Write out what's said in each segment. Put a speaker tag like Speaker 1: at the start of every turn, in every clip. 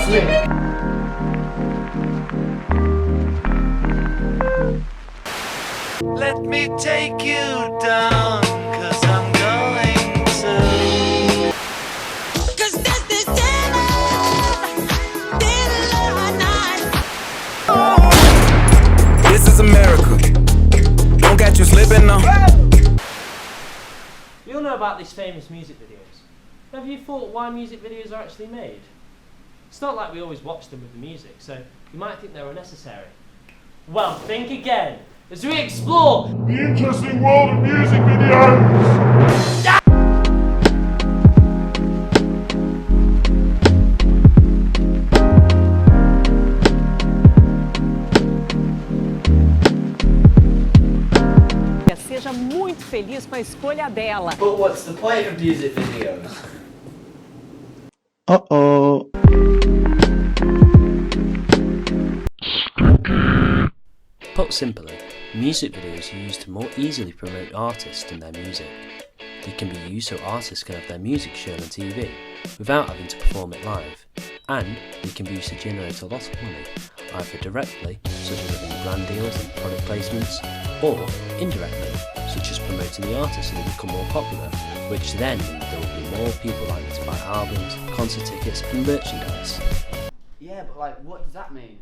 Speaker 1: me!
Speaker 2: Let me take you down, 'cause I'm going to. 'Cause this
Speaker 3: This is America. Don't catch you slipping now.
Speaker 1: We all know about these famous music videos. Have you thought why music videos are actually made? It's not like we always watch them with the music, so you might think they're unnecessary. Well, think again as we explore
Speaker 4: the interesting world of music videos!
Speaker 5: Seja muito feliz com a escolha dela.
Speaker 6: But what's the point of music videos?
Speaker 7: Uh-oh.
Speaker 8: Put simply, music videos are used to more easily promote artists and their music. They can be used so artists can have their music shown on TV without having to perform it live, and they can be used to generate a lot of money, either directly, such as having brand deals and product placements, or indirectly, such as promoting the artists so they become more popular, which then means there will be more people likely to buy albums, concert tickets and merchandise.
Speaker 6: Yeah, but like, what does that mean?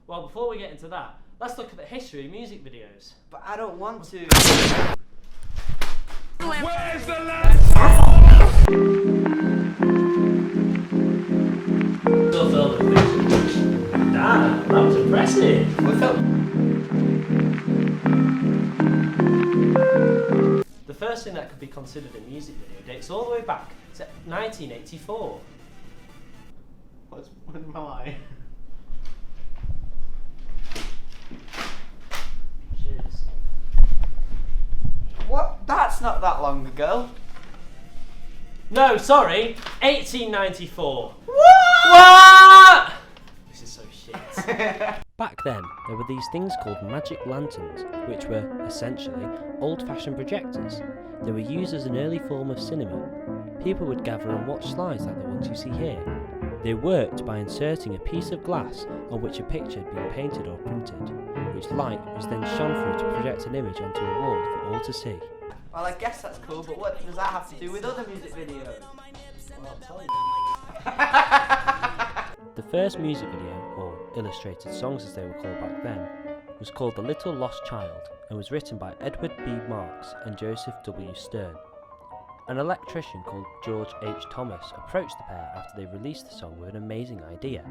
Speaker 1: Well, before we get into that, let's look at the history of music videos.
Speaker 6: But I don't want to.
Speaker 4: Where's the last?
Speaker 1: Still filming things. Damn, that was impressive. The first thing that could be considered a music video dates all the way back to 1984.
Speaker 6: When am I?
Speaker 1: Cheers.
Speaker 6: What? That's not that long ago.
Speaker 1: No, sorry, 1894. What? This is so shit.
Speaker 8: Back then, there were these things called magic lanterns, which were, essentially, old-fashioned projectors. They were used as an early form of cinema. People would gather and watch slides like the ones you see here. They worked by inserting a piece of glass on which a picture had been painted or printed, which light was then shone through to project an image onto a wall for all to see.
Speaker 6: Well, I guess that's cool, but what does that have to do with other music videos?
Speaker 1: Well, I'll tell you.
Speaker 8: The first music video, or illustrated songs as they were called back then, was called The Little Lost Child and was written by Edward B. Marks and Joseph W. Stern. An electrician called George H. Thomas approached the pair after they released the song with an amazing idea.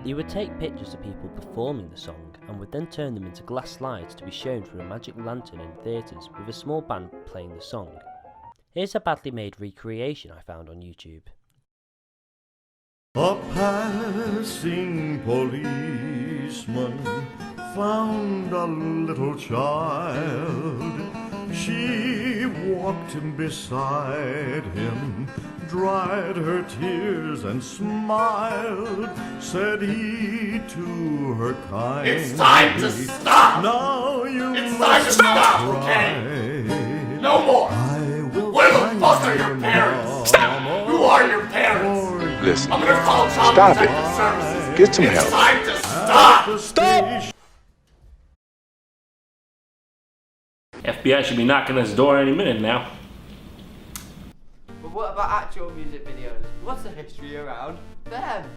Speaker 8: He would take pictures of people performing the song and would then turn them into glass slides to be shown through a magic lantern in theatres with a small band playing the song. Here's a badly made recreation I found on YouTube.
Speaker 4: A passing policeman found a little child. She walked beside him, dried her tears and smiled. Said he to her kindly,
Speaker 9: It's time to stop!
Speaker 4: Now you
Speaker 9: It's time to stop, okay? No more! Where the fuck are your parents? Who are your parents?
Speaker 4: Listen,
Speaker 9: I'm gonna call Child
Speaker 4: Stop it.
Speaker 9: Protective Services.
Speaker 4: Get some
Speaker 9: It's
Speaker 4: help.
Speaker 9: time to stop!
Speaker 4: Stop!
Speaker 10: FBI should be knocking on his door any minute now.
Speaker 6: But what about actual music videos? What's the history around them?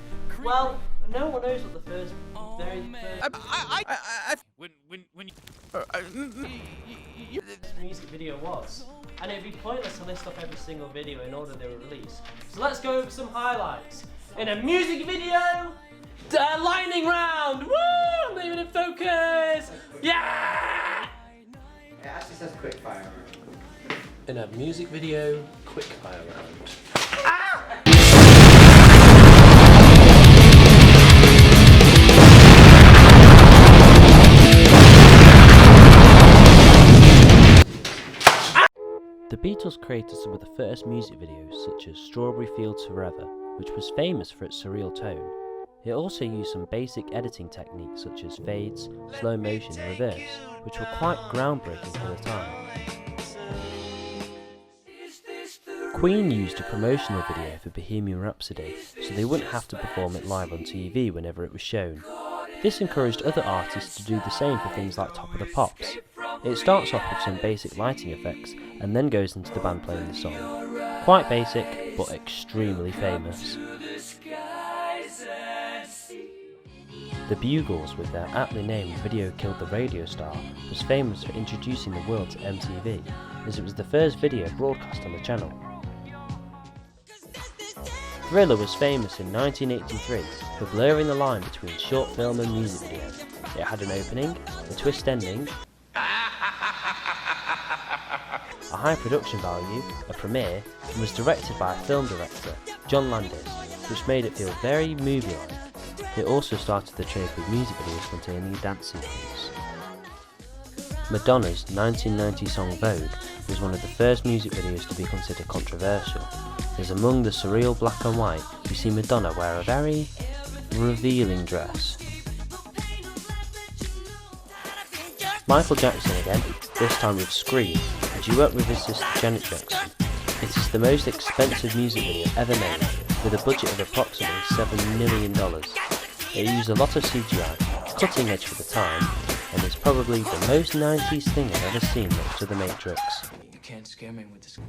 Speaker 1: Well, no one knows what the very first music video was. And it'd be pointless to list off every single video in order they were released. So let's go over some highlights. In a music video, lightning round! Woo! I'm not even in focus! Yeah!
Speaker 6: It actually says quick fire round.
Speaker 1: In a music video, quick fire round.
Speaker 8: The Beatles created some of the first music videos such as Strawberry Fields Forever, which was famous for its surreal tone. It also used some basic editing techniques such as fades, slow motion and reverse, which were quite groundbreaking for the time. Queen used a promotional video for Bohemian Rhapsody so they wouldn't have to perform it live on TV whenever it was shown. This encouraged other artists to do the same for things like Top of the Pops. It starts off with some basic lighting effects and then goes into the band playing the song. Quite basic, but extremely famous. The Bugles, with their aptly named Video Killed the Radio Star, was famous for introducing the world to MTV, as it was the first video broadcast on the channel. Thriller was famous in 1983 for blurring the line between short film and music video. It had an opening, a twist ending, a high production value, a premiere, and was directed by a film director, John Landis, which made it feel very movie-like. It also started the trend with music videos containing dance sequences. Madonna's 1990 song Vogue was one of the first music videos to be considered controversial, as among the surreal black and white we see Madonna wear a very revealing dress. Michael Jackson again, this time with Scream, a duet with his sister Janet Jackson. It is the most expensive music video ever made, with a budget of approximately $7 million. It used a lot of CGI, cutting edge for the time, and is probably the most 90s thing I've ever seen next to The Matrix.
Speaker 2: You can't scare me with this.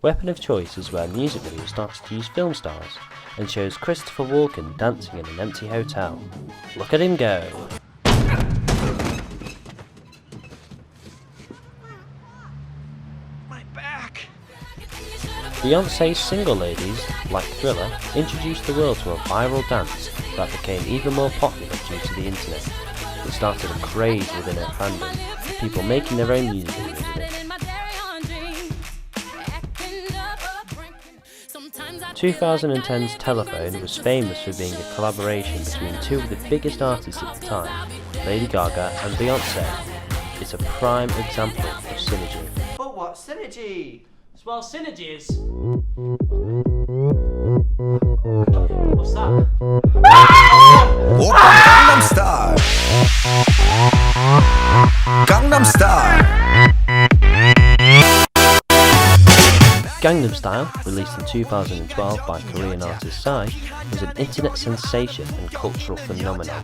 Speaker 8: Weapon of Choice is where music videos started to use film stars, and shows Christopher Walken dancing in an empty hotel. Look at him go! Beyonce's Single Ladies, like Thriller, introduced the world to a viral dance that became even more popular due to the internet. It started a craze within her fandom, people making their own music videos with it. 2010's Telephone was famous for being a collaboration between two of the biggest artists at the time, Lady Gaga and Beyonce. It's a prime example of synergy.
Speaker 6: But what synergy?
Speaker 1: Well, synergy is... What's that?
Speaker 3: Gangnam Style. Gangnam Style.
Speaker 8: Gangnam Style, released in 2012 by Korean artist Psy, was an internet sensation and cultural phenomenon.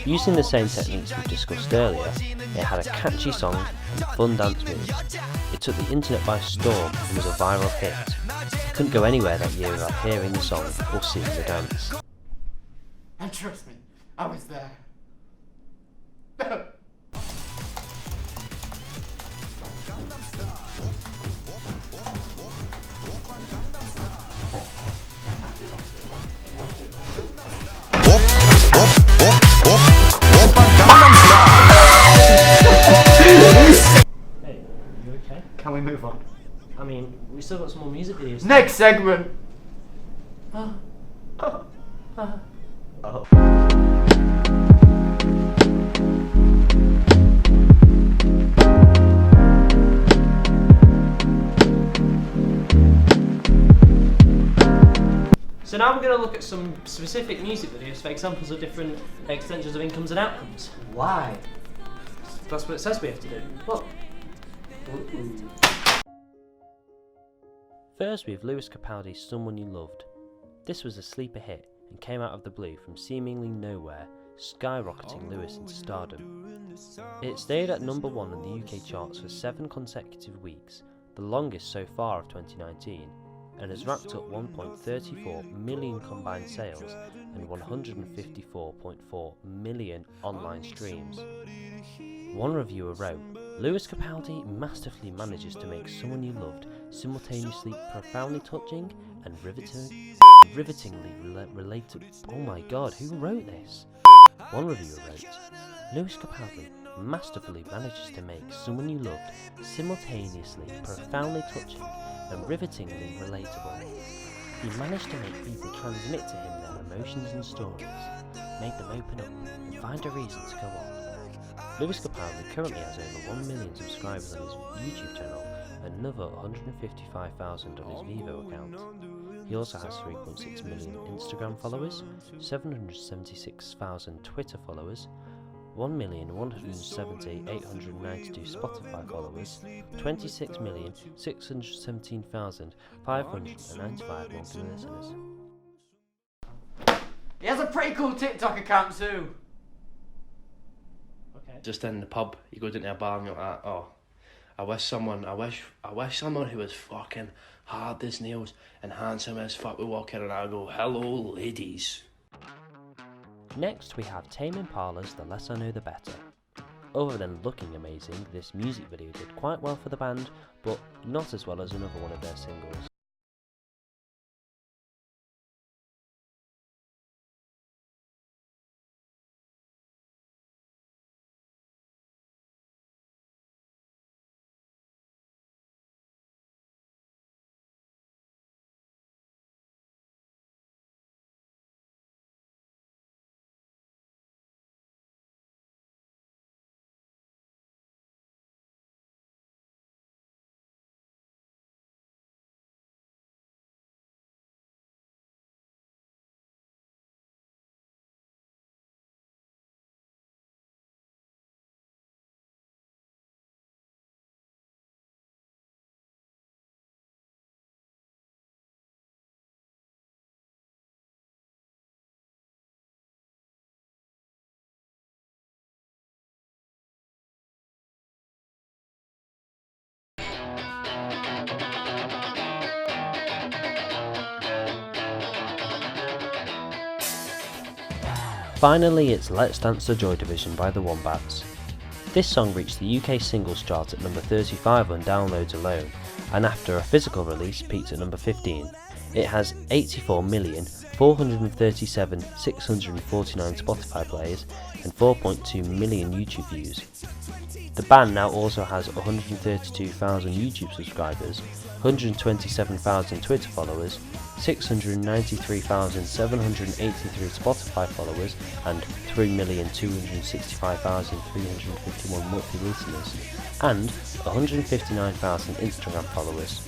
Speaker 8: Using the same techniques we discussed earlier, it had a catchy song and fun dance moves. It took the internet by storm and was a viral hit. You couldn't go anywhere that year without hearing the song or seeing the dance.
Speaker 6: And trust me, I was there.
Speaker 1: Hey, you okay?
Speaker 6: Can we move on?
Speaker 1: I mean, we still got some more music videos.
Speaker 6: Next segment!
Speaker 1: So now we're going to look at some specific music videos for examples of different extensions of incomes and outcomes.
Speaker 6: Why?
Speaker 1: That's what it says we have to do. Look.
Speaker 8: First we have Lewis Capaldi's Someone You Loved. This was a sleeper hit and came out of the blue from seemingly nowhere, skyrocketing Lewis into stardom. It stayed at number 1 on the UK charts for 7 consecutive weeks, the longest so far of 2019, and has racked up 1.34 million combined sales and 154.4 million online streams. One reviewer wrote, "Lewis Capaldi masterfully manages to make Someone You Loved simultaneously profoundly touching and rivetingly relatable." Oh my god, who wrote this? One reviewer wrote, "Lewis Capaldi masterfully manages to make Someone You Loved simultaneously profoundly touching and rivetingly relatable. He managed to make people transmit to him their emotions and stories, make them open up and find a reason to go on." Lewis Capaldi currently has over 1 million subscribers on his YouTube channel and another 155,000 on his Vivo account. He also has 3.6 million Instagram followers, 776,000 Twitter followers, 1,170,892 Spotify followers, 26,617,595 monthly listeners.
Speaker 6: He has a pretty cool TikTok account too.
Speaker 1: Okay.
Speaker 7: Just in the pub, you go down to a bar and you're like, oh, I wish someone who was fucking hard as nails and handsome as fuck would walk in and I go, hello ladies.
Speaker 8: Next we have Tame Impala's The Less I Know The Better. Other than looking amazing, this music video did quite well for the band, but not as well as another one of their singles. Finally, it's Let's Dance the Joy Division by the Wombats. This song reached the UK singles chart at number 35 on downloads alone, and after a physical release peaked at number 15. It has 84,437,649 Spotify plays and 4.2 million YouTube views. The band now also has 132,000 YouTube subscribers, 127,000 Twitter followers, 693,783 Spotify followers, and 3,265,351 monthly listeners, and 159,000 Instagram followers.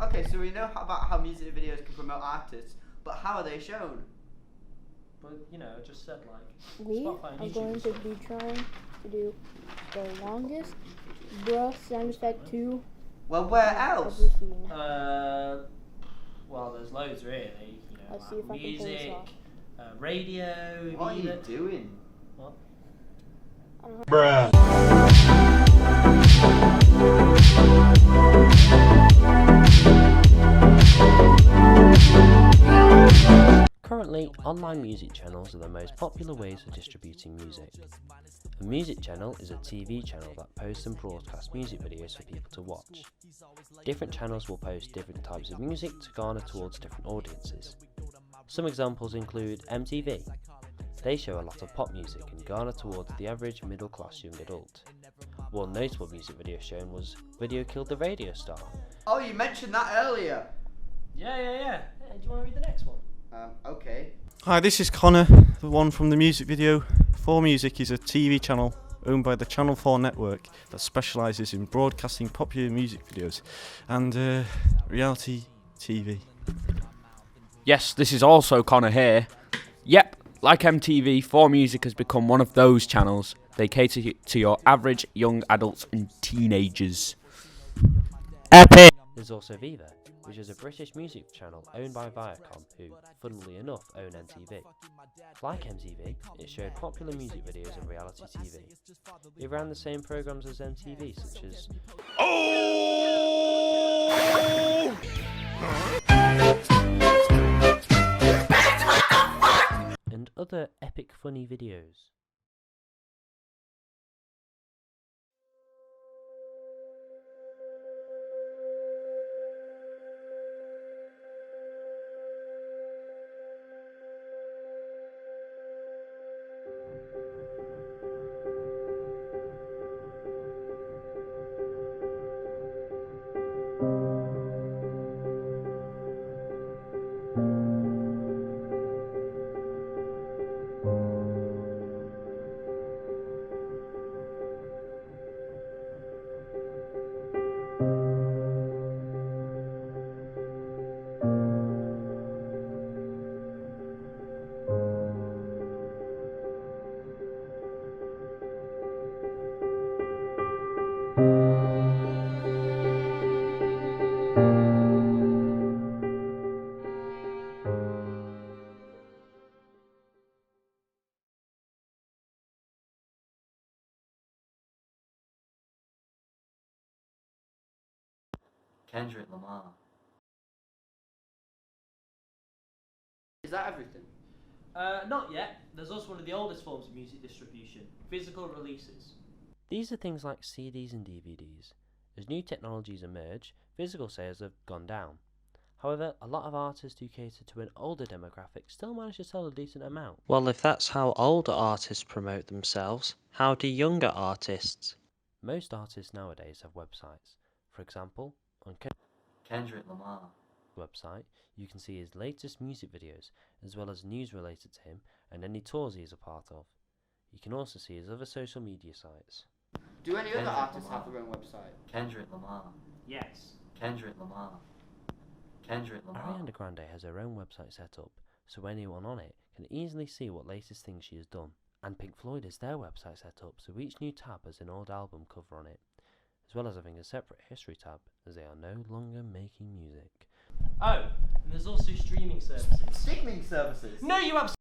Speaker 6: Okay, so we know about how music videos can promote artists, but how are they shown?
Speaker 1: But you know, I just said like
Speaker 11: We
Speaker 1: Spotify and
Speaker 11: are
Speaker 1: YouTube
Speaker 11: going
Speaker 1: and
Speaker 11: to
Speaker 1: stuff.
Speaker 11: be trying to do the longest bruh sound effect 2
Speaker 6: Well, where
Speaker 11: I've
Speaker 6: else?
Speaker 11: ever seen.
Speaker 1: Well, there's loads really. You know,
Speaker 11: Let's see
Speaker 1: like
Speaker 11: if I can pull this
Speaker 1: music,
Speaker 11: off.
Speaker 1: Radio.
Speaker 6: What are you
Speaker 1: even-
Speaker 6: doing?
Speaker 1: What?
Speaker 4: Bruh.
Speaker 8: Currently, online music channels are the most popular ways for distributing music. A music channel is a TV channel that posts and broadcasts music videos for people to watch. Different channels will post different types of music to garner towards different audiences. Some examples include MTV. They show a lot of pop music and garner towards the average middle-class young adult. One notable music video shown was Video Killed the Radio Star.
Speaker 6: Oh, you mentioned that earlier.
Speaker 1: Yeah. Hey, do you want to read the next one?
Speaker 6: Okay.
Speaker 12: Hi, this is Connor, the one from the music video. 4Music is a TV channel owned by the Channel 4 network that specialises in broadcasting popular music videos and reality TV.
Speaker 13: Yes, this is also Connor here. Yep, like MTV, 4Music has become one of those channels. They cater to your average young adults and teenagers. Epic!
Speaker 8: There's also Viva, which is a British music channel owned by Viacom, who, funnily enough, own MTV. Like MTV, it showed popular music videos and reality TV. It ran the same programs as MTV, such as and other epic funny videos.
Speaker 6: Kendrick Lamar. Is that everything?
Speaker 1: Not yet. There's also one of the oldest forms of music distribution, physical releases.
Speaker 8: These are things like CDs and DVDs. As new technologies emerge, physical sales have gone down. However, a lot of artists who cater to an older demographic still manage to sell a decent amount.
Speaker 14: Well, if that's how older artists promote themselves, how do younger artists?
Speaker 8: Most artists nowadays have websites. For example, on
Speaker 6: Kendrick Lamar
Speaker 8: website, you can see his latest music videos, as well as news related to him and any tours he is a part of. You can also see his other social media sites.
Speaker 6: Do any other artists have their own website? Kendrick Lamar.
Speaker 1: Yes.
Speaker 6: Kendrick Lamar. Kendrick Lamar.
Speaker 8: Ariana Grande has her own website set up, so anyone on it can easily see what latest things she has done. And Pink Floyd has their website set up, so each new tab has an old album cover on it, as well as having a separate history tab, as they are no longer making music.
Speaker 1: Oh, and there's also streaming services.
Speaker 6: Streaming services?
Speaker 1: No, you have.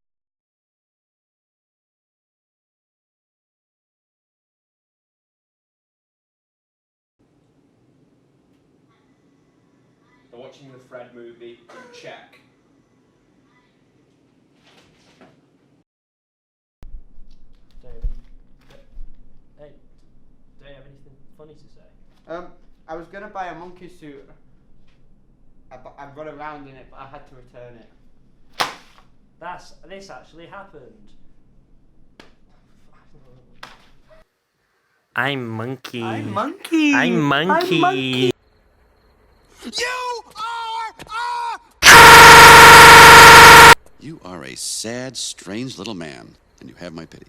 Speaker 13: They're watching the Fred movie in Czech.
Speaker 1: Hey, don't you have anything funny to say?
Speaker 6: I was gonna buy a monkey suit. I got around in it, but I had to return it.
Speaker 1: This actually happened.
Speaker 14: I'm monkey.
Speaker 6: I'm monkey.
Speaker 14: I'm monkey.
Speaker 6: I'm monkey.
Speaker 15: You are a sad, strange little man, and you have my pity.